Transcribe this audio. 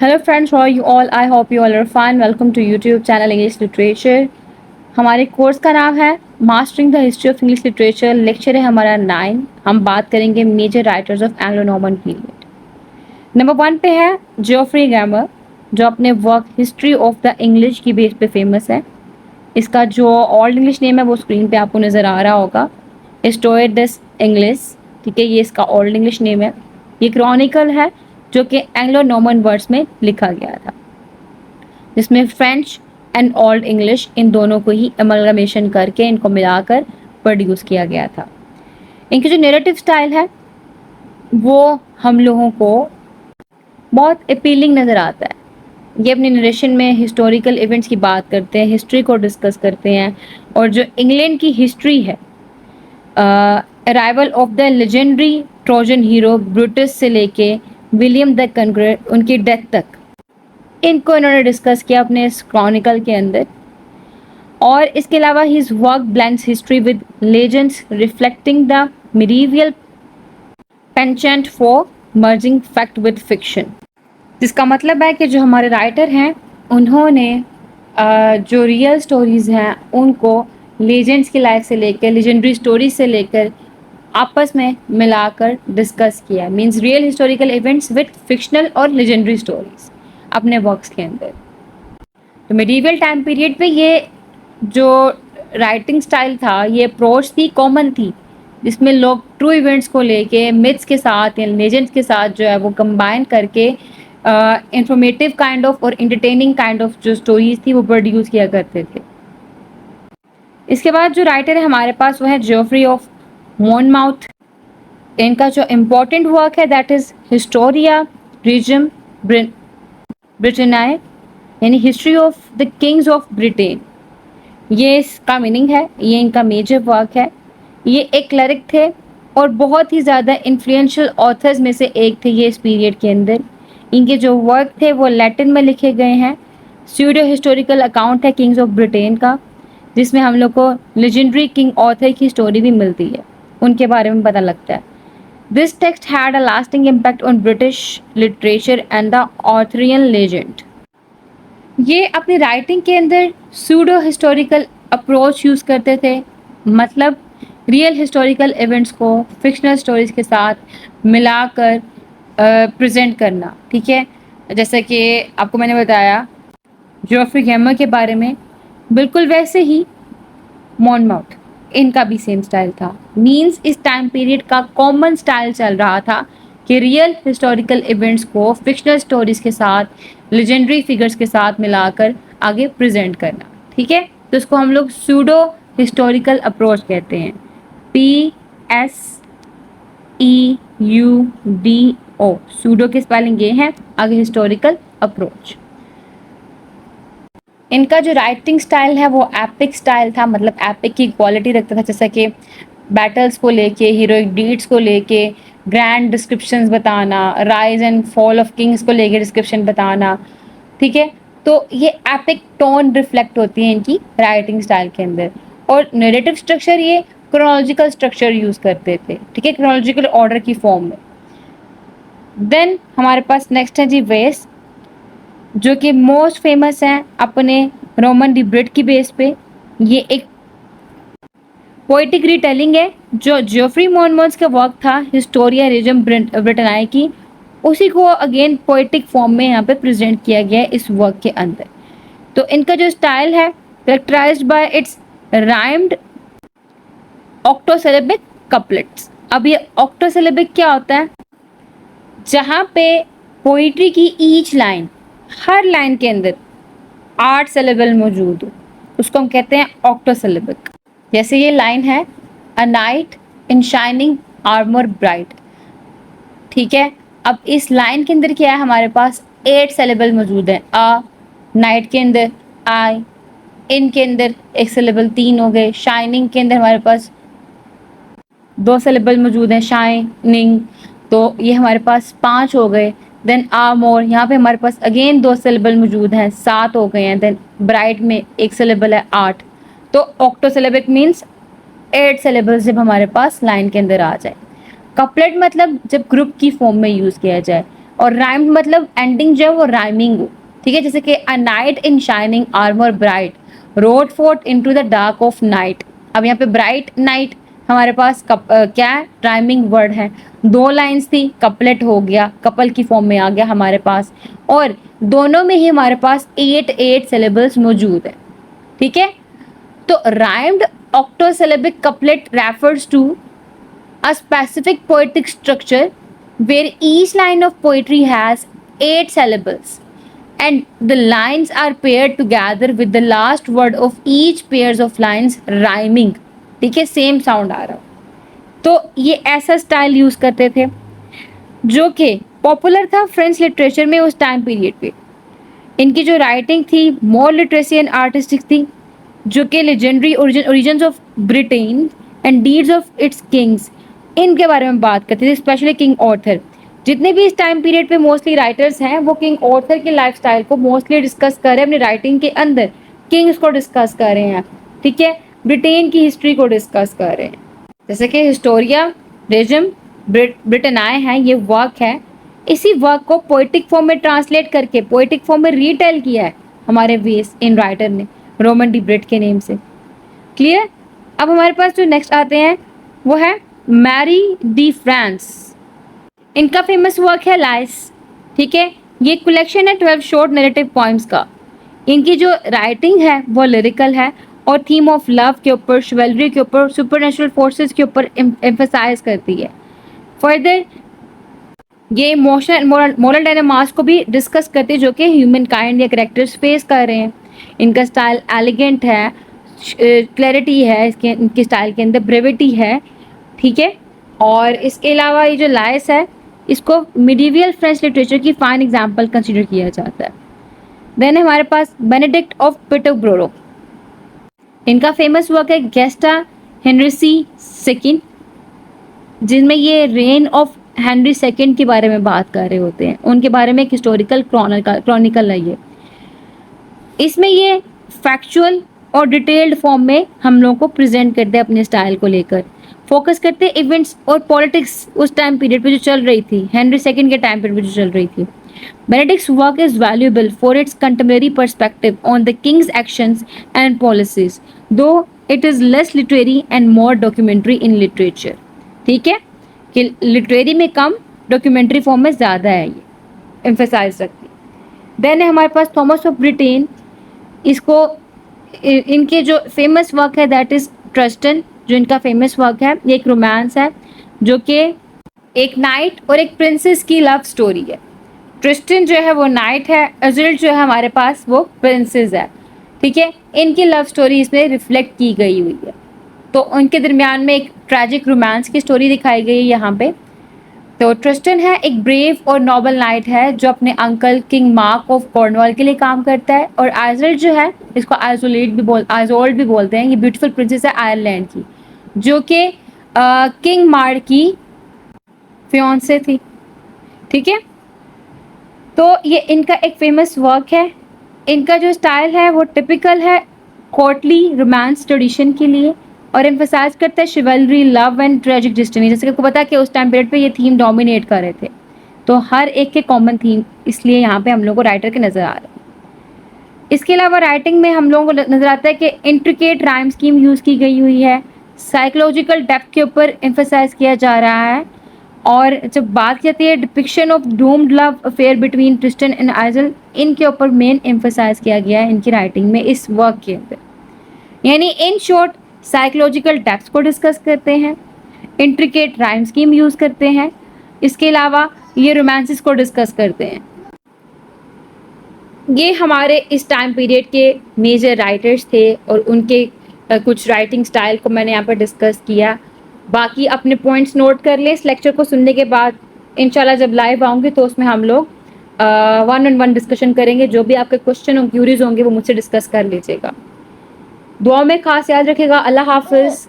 Hello friends, how are you all? I hope you all are fine. Welcome to YouTube channel English literature. हमारे course का नाम है mastering the history of English literature. Lecture है हमारा 9। हम बात करेंगे major writers of Anglo Norman period. Number 1 पे है जोफ्री ग्रामर, जो अपने work history of the English की बेस पे फेमस है। इसका जो ओल्ड इंग्लिश नेम है वो स्क्रीन पे आपको नज़र आ रहा होगा, हिस्टोरियस इंग्लिश। ठीक है, ये इसका ओल्ड इंग्लिश नेम है। ये क्रॉनिकल है जो कि एंग्लो नॉर्मन वर्ड्स में लिखा गया था, जिसमें French and old English in दोनों को ही अमलगमेशन करके इनको मिलाकर प्रोड्यूस किया गया था। इनकी जो नैरेटिव स्टाइल है वो हम लोगों को बहुत अपीलिंग नज़र आता है। ये अपने नरेशन में हिस्टोरिकल इवेंट्स की बात करते हैं, हिस्ट्री को डिस्कस करते हैं, और जो इंग्लैंड की हिस्ट्री है, arrival of the legendary Trojan hero Brutus से लेके विलियम द कन्करर उनकी डेथ तक, इनको इन्होंने डिस्कस किया अपने इस क्रॉनिकल के अंदर। और इसके अलावा his work blends history with legends reflecting the medieval penchant for merging fact with fiction. जिसका मतलब है कि जो हमारे राइटर हैं उन्होंने जो रियल स्टोरीज हैं उनको लेजेंड्स की लाइफ से लेकर, लेजेंडरी स्टोरीज से लेकर आपस में मिलाकर डिस्कस किया। Means real historical events with fictional और लेजेंडरी स्टोरीज अपने वर्क्स के अंदर। तो मिडीवियल टाइम पीरियड पे ये जो राइटिंग स्टाइल था, ये अप्रोच थी, कॉमन थी, जिसमें लोग ट्रू इवेंट्स को लेके मिथ्स के साथ या लेजेंड्स के साथ जो है वो कंबाइन करके इंफॉर्मेटिव काइंड ऑफ और इंटरटेनिंग काइंड ऑफ जो स्टोरीज थी वो प्रोड्यूस किया करते थे। इसके बाद जो राइटर है हमारे पास वो है जोफ्री ऑफ मॉनमाउथ। इनका जो इम्पोर्टेंट वर्क है दैट इज हिस्टोरिया रिजम ब्रिटेनाई, यानी history of the Kings of Britain. ये इसका मीनिंग है, ये इनका मेजर वर्क है। ये एक क्लरिक थे और बहुत ही ज़्यादा इन्फ्लुएंशियल ऑथर्स में से एक थे ये इस पीरियड के अंदर। इनके जो वर्क थे वो लैटिन में लिखे गए हैं। स्यूडो हिस्टोरिकल अकाउंट है किंग्स ऑफ ब्रिटेन का, जिसमें हम लोग को लेजेंडरी किंग ऑथर की स्टोरी भी मिलती है, उनके बारे में पता लगता है। This text had a lasting impact on British literature and the Arthurian legend. ये अपनी राइटिंग के अंदर सूडो हिस्टोरिकल अप्रोच यूज़ करते थे, मतलब रियल हिस्टोरिकल इवेंट्स को फिक्शनल स्टोरीज के साथ मिलाकर प्रेजेंट करना। ठीक है, जैसे कि आपको मैंने बताया जोफ्री ग्रामर के बारे में, बिल्कुल वैसे ही मॉनमाउथ, इनका भी सेम स्टाइल था। मींस इस टाइम पीरियड का कॉमन स्टाइल चल रहा था कि रियल हिस्टोरिकल इवेंट्स को फिक्शनल स्टोरीज के साथ, लेजेंडरी फिगर्स के साथ मिलाकर आगे प्रेजेंट करना। ठीक है, तो इसको हम लोग सूडो हिस्टोरिकल अप्रोच कहते हैं। PSEUDO, सूडो की स्पेलिंग ये है, आगे हिस्टोरिकल अप्रोच। इनका जो राइटिंग स्टाइल है वो एपिक स्टाइल था, मतलब एपिक की क्वालिटी रखता था, जैसा कि बैटल्स को लेके, हीरोइक डीड्स को लेके ग्रैंड डिस्क्रिप्शंस बताना, rise and fall of Kings को लेके डिस्क्रिप्शन बताना। ठीक है, तो ये एपिक टोन रिफ्लेक्ट होती है इनकी राइटिंग स्टाइल के अंदर। और नैरेटिव स्ट्रक्चर ये क्रोनोलॉजिकल स्ट्रक्चर यूज़ करते थे। ठीक है, क्रोनोलॉजिकल ऑर्डर की फॉर्म में। देन हमारे पास नेक्स्ट है जी वेस, जो कि मोस्ट फेमस है अपने रोमन डिब्रेट की बेस पे। ये एक पोइटिक रिटेलिंग है जो जोफ्री मॉनमाउथ का वर्क था हिस्टोरिया रिजम ब्रिटेनाई की, उसी को अगेन पोइटिक फॉर्म में यहाँ पे प्रेजेंट किया गया है इस वर्क के अंदर। तो इनका जो स्टाइल है characterized by its rhymed octosyllabic couplets. अब ये ऑक्टोसिलेबिक क्या होता है? जहाँ पे पोइट्री की ईच लाइन, हर लाइन के अंदर 8 सिलेबल मौजूद हो, उसको हम कहते हैं ऑक्टोसिलेबिक। जैसे ये लाइन है, a night in shining armour bright. ठीक है, अब इस लाइन के अंदर क्या है, हमारे पास 8 सिलेबल मौजूद है। अ नाइट के अंदर आई, इन के अंदर एक सिलेबल 3 हो गए, शाइनिंग के अंदर हमारे पास 2 सिलेबल मौजूद हैं, शाइनिंग, तो ये हमारे पास 5 हो गए। देन आर्मोर, यहाँ पे हमारे पास अगेन 2 सिलेबल मौजूद हैं, 7 हो गए हैं। देन ब्राइट में एक सिलेबल है, 8। तो ऑक्टोसिलेबिक मीन्स 8 सिलेबल्स जब हमारे पास लाइन के अंदर आ जाए। कपलेट मतलब जब ग्रुप की फॉर्म में यूज़ किया जाए। और राइम्ड मतलब एंडिंग जो है वो राइमिंग हो, ठीक है। जैसे कि a night in shining armour bright road fourth into the dark of night. अब यहाँ पे ब्राइट नाइट हमारे पास क्या है, राइमिंग वर्ड है। दो लाइंस थी, कपलेट हो गया, कपल की फॉर्म में आ गया हमारे पास, और दोनों में ही हमारे पास 8 सिलेबल्स मौजूद है, ठीक है। तो rhymed octosyllabic couplet refers to a specific poetic structure where each line of poetry has 8 syllables and the lines are paired together with the last word of each pairs of lines rhyming, ठीक है, same sound आ रहा हो। तो ये ऐसा style use करते थे जो कि पॉपुलर था फ्रेंच लिटरेचर में उस टाइम पीरियड पे। इनकी जो राइटिंग थी मोर लिटरेसी एंड आर्टिस्टिक थी, जो कि legendary origins of Britain and deeds of its Kings, इनके बारे में बात करते थे, स्पेशली किंग ऑर्थर। जितने भी इस टाइम पीरियड पे मोस्टली राइटर्स हैं वो किंग ऑर्थर के लाइफस्टाइल को मोस्टली डिस्कस कर रहे हैं अपनी राइटिंग के अंदर, किंग्स को डिस्कस कर रहे हैं, ठीक है, ब्रिटेन की हिस्ट्री को डिस्कस कर रहे हैं। जैसे कि हिस्टोरिया रेजम ब्रिटेनाए हैं, ये वर्क है, इसी वर्क को पोइटिक फॉर्म में ट्रांसलेट करके पोइटिक फॉर्म में रीटेल किया है हमारे वेस इन राइटर ने, रोमन डी ब्रिट के नेम से। क्लियर। अब हमारे पास जो नेक्स्ट आते हैं वो है मैरी डी फ्रांस। इनका फेमस वर्क है लाइस, ठीक है। ये कलेक्शन है 12 शॉर्ट नैरेटिव पॉइम्स का। इनकी जो राइटिंग है वो लिरिकल है और थीम ऑफ लव के ऊपर, शिवल्री के ऊपर, सुपरनेचुरल फोर्सेस के ऊपर एम्फेसाइज करती है। फर्दर ये इमोशनल मोरल डायनामास को भी डिस्कस करते हैं जो कि ह्यूमन काइंड या करेक्टर्स फेस कर रहे हैं। इनका स्टाइल एलिगेंट है, क्लैरिटी है इसके, इनके स्टाइल के अंदर ब्रेविटी है, ठीक है। और इसके अलावा ये जो लाइस है इसको मिडिवियल फ्रेंच लिटरेचर की फाइन एग्जाम्पल कंसिडर किया जाता है। देन हमारे पास बेनेडिक्ट ऑफ पेटरब्रो। इनका फेमस वर्क है गेस्टा हेनरी सेकंड, जिनमें ये रेन ऑफ हेनरी सेकंड के बारे में बात कर रहे होते हैं, उनके बारे में एक हिस्टोरिकल क्रॉनिकल है ये। इसमें ये फैक्चुअल और डिटेल्ड फॉर्म में हम लोगों को प्रेजेंट करते हैं अपने स्टाइल को लेकर, फोकस करते हैं इवेंट्स और पॉलिटिक्स उस टाइम पीरियड पे जो चल रही थी, हेनरी सेकंड के टाइम पीरियड पे जो चल रही थी। Benedict's work is valuable for its contemporary perspective on the king's actions and policies, though it is less literary and more documentary in literature, ठीक है, कि लिटरेरी में कम, डॉक्यूमेंट्री फॉर्म में ज़्यादा है, ये एम्फेसाइज रखती है। देन है हमारे पास थॉमस ऑफ ब्रिटेन। इसको इनके जो फेमस वर्क है दैट इज ट्रस्टन, जो इनका फेमस वर्क है, ये एक रोमांस है जो कि एक नाइट और एक प्रिंसेस की लव स्टोरी है। ट्रिस्टन जो है वो नाइट है, इज़राइल जो है हमारे पास वो प्रिंसेस है, ठीक है। इनकी लव स्टोरी इसमें रिफ्लेक्ट की गई हुई है। तो उनके दरमियान में एक ट्रैजिक रोमांस की स्टोरी दिखाई गई है यहाँ पे। तो ट्रिस्टन है एक ब्रेव और नोबल नाइट है जो अपने uncle king mark of Cornwall के लिए काम करता है। और आइजोल्ड जो है, इसको आइजोल्ड भी बोलते हैं, ये ब्यूटीफुल प्रिंसेस है आयरलैंड की, जो कि किंग मार्क की फियांसे थी, ठीक है। तो ये इनका एक फेमस वर्क है। इनका जो स्टाइल है वो टिपिकल है कोर्टली रोमांस ट्रेडिशन के लिए और एम्फसाइज करता है शिवल्री, लव एंड ट्रेजिक डेस्टिनी। जैसे कि आपको पता है कि उस टाइम पीरियड पे ये थीम डोमिनेट कर रहे थे, तो हर एक के कॉमन थीम इसलिए यहाँ पे हम लोग को राइटर के नज़र आ रहे हैं। इसके अलावा राइटिंग में हम लोगों को नज़र आता है कि इंट्रिकेट राइम स्कीम यूज़ की गई हुई है, साइकोलॉजिकल डेप्थ के ऊपर एम्फसाइज किया जा रहा है। और जब बात की जाती है depiction of doomed love affair between Tristan and Aizawl, इनके ऊपर मेन एम्फसाइज किया गया है इनकी राइटिंग में इस वर्क के अंदर। यानी इन शॉर्ट साइकोलॉजिकल डेप्थ को डिस्कस करते हैं, इंट्रिकेट राइम स्कीम यूज़ करते हैं, इसके अलावा ये रोमांसिस को डिस्कस करते हैं। ये हमारे इस टाइम पीरियड के मेजर राइटर्स थे और उनके कुछ राइटिंग स्टाइल को मैंने यहाँ पर डिस्कस किया। बाकी अपने पॉइंट्स नोट कर लें। इस लेक्चर को सुनने के बाद इंशाल्लाह जब लाइव आऊँगी तो उसमें हम लोग 1-on-1 डिस्कशन करेंगे। जो भी आपके क्वेश्चन और क्यूरीज होंगे वो मुझसे डिस्कस कर लीजिएगा। दुआ में खास याद रखिएगा। अल्लाह हाफिज़।